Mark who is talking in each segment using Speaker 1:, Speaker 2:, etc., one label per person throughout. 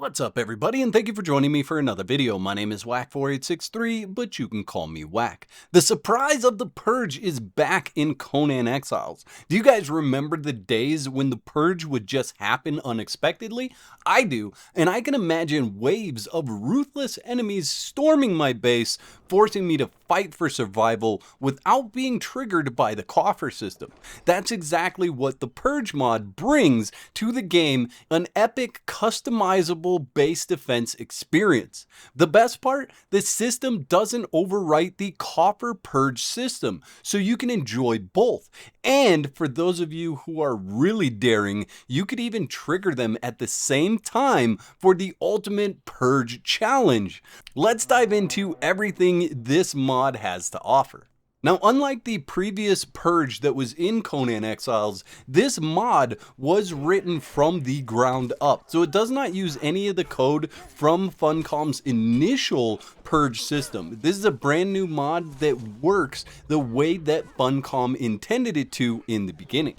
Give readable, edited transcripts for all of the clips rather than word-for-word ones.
Speaker 1: What's up everybody, and thank you for joining me for another video. My name is Whack4863, but you can call me Whack. The surprise of the Purge is back in Conan Exiles. Do you guys remember the days when the Purge would just happen unexpectedly? I do, and I can imagine waves of ruthless enemies storming my base, forcing me to fight for survival without being triggered by the Coffer system. That's exactly what the Purge mod brings to the game, an epic customizable base defense experience. The best part, the system doesn't overwrite the Coffer Purge system, so you can enjoy both. And for those of you who are really daring, you could even trigger them at the same time for the ultimate Purge challenge. Let's dive into everything this mod has to offer. Now, unlike the previous Purge that was in Conan Exiles, this mod was written from the ground up. So it does not use any of the code from Funcom's initial Purge system. This is a brand new mod that works the way that Funcom intended it to in the beginning.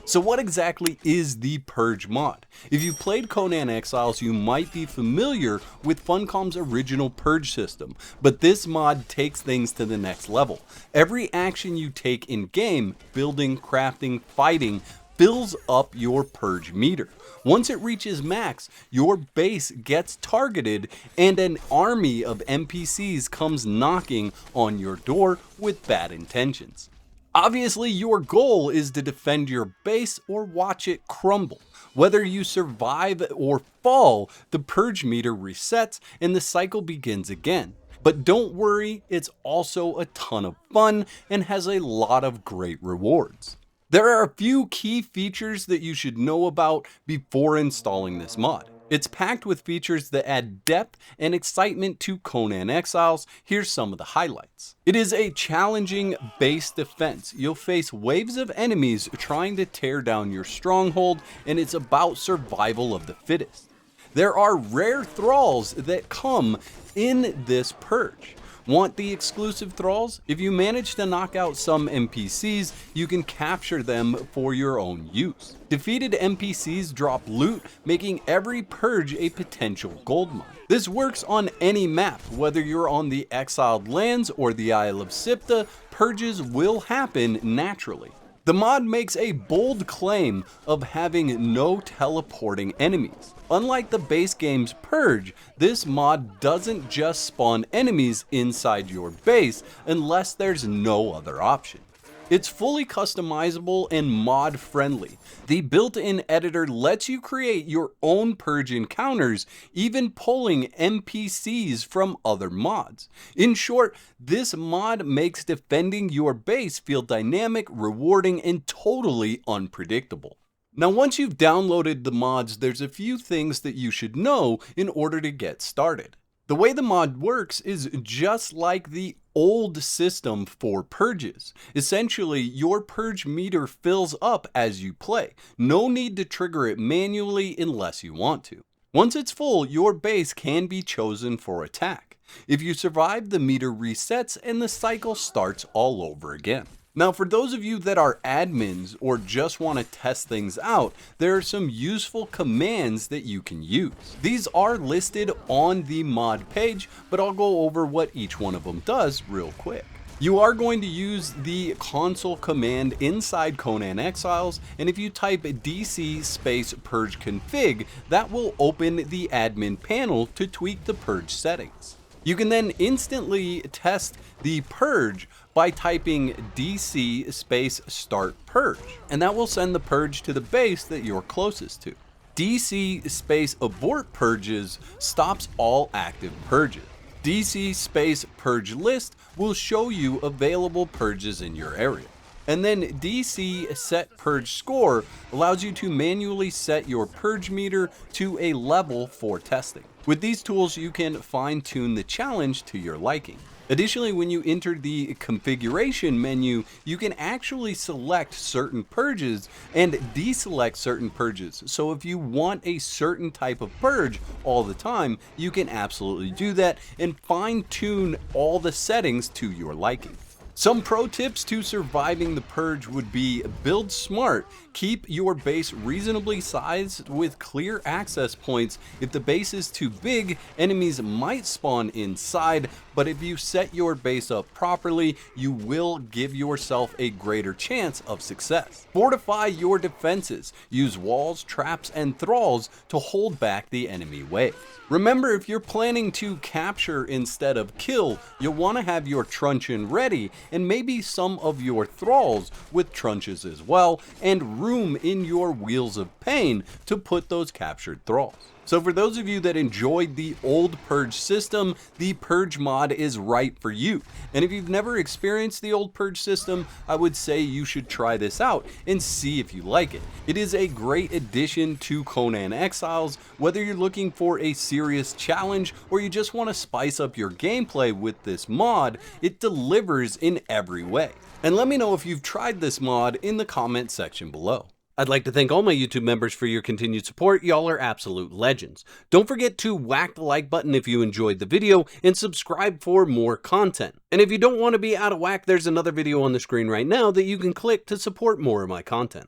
Speaker 1: So what exactly is the Purge mod? If you played Conan Exiles, you might be familiar with Funcom's original Purge system, but this mod takes things to the next level. Every action you take in game, building, crafting, fighting, fills up your Purge meter. Once it reaches max, your base gets targeted and an army of NPCs comes knocking on your door with bad intentions. Obviously, your goal is to defend your base or watch it crumble. Whether you survive or fall, the Purge meter resets and the cycle begins again. But don't worry, it's also a ton of fun and has a lot of great rewards. There are a few key features that you should know about before installing this mod. It's packed with features that add depth and excitement to Conan Exiles. Here's some of the highlights. It is a challenging base defense. You'll face waves of enemies trying to tear down your stronghold, and it's about survival of the fittest. There are rare thralls that come in this Purge. Want the exclusive thralls? If you manage to knock out some NPCs, you can capture them for your own use. Defeated NPCs drop loot, making every Purge a potential gold mine. This works on any map, whether you're on the Exiled Lands or the Isle of Sipta, Purges will happen naturally. The mod makes a bold claim of having no teleporting enemies. Unlike the base game's Purge, this mod doesn't just spawn enemies inside your base unless there's no other option. It's fully customizable and mod friendly. The built-in editor lets you create your own Purge encounters, even pulling NPCs from other mods. In short, this mod makes defending your base feel dynamic, rewarding, and totally unpredictable. Now, once you've downloaded the mods, there's a few things that you should know in order to get started. The way the mod works is just like the old system for Purges. Essentially, your Purge meter fills up as you play. No need to trigger it manually unless you want to. Once it's full, your base can be chosen for attack. If you survive, the meter resets and the cycle starts all over again. Now, for those of you that are admins or just want to test things out, there are some useful commands that you can use. These are listed on the mod page, but I'll go over what each one of them does real quick. You are going to use the console command inside Conan Exiles, and if you type DC space purge config, that will open the admin panel to tweak the Purge settings. You can then instantly test the Purge by typing DC space start Purge, and that will send the Purge to the base that you're closest to. DC space abort Purges stops all active Purges. DC space Purge list will show you available Purges in your area. And then DC set Purge score allows you to manually set your Purge meter to a level for testing. With these tools, you can fine-tune the challenge to your liking. Additionally, when you enter the configuration menu, you can actually select certain Purges and deselect certain Purges. So if you want a certain type of Purge all the time, you can absolutely do that and fine-tune all the settings to your liking. Some pro tips to surviving the purge would be build smart, keep your base reasonably sized with clear access points. If the base is too big, enemies might spawn inside, but if you set your base up properly, you will give yourself a greater chance of success. Fortify your defenses, use walls, traps, and thralls to hold back the enemy wave. Remember, if you're planning to capture instead of kill, you'll want to have your truncheon ready, and maybe some of your thralls with trunches as well, and room in your wheels of pain to put those captured thralls. So for those of you that enjoyed the old Purge system, the Purge mod is right for you. And if you've never experienced the old Purge system, I would say you should try this out and see if you like it. It is a great addition to Conan Exiles, whether you're looking for a serious challenge or you just want to spice up your gameplay with this mod, it delivers in every way. And let me know if you've tried this mod in the comment section below. I'd like to thank all my YouTube members for your continued support. Y'all are absolute legends. Don't forget to whack the like button if you enjoyed the video and subscribe for more content. And if you don't want to be out of whack, there's another video on the screen right now that you can click to support more of my content.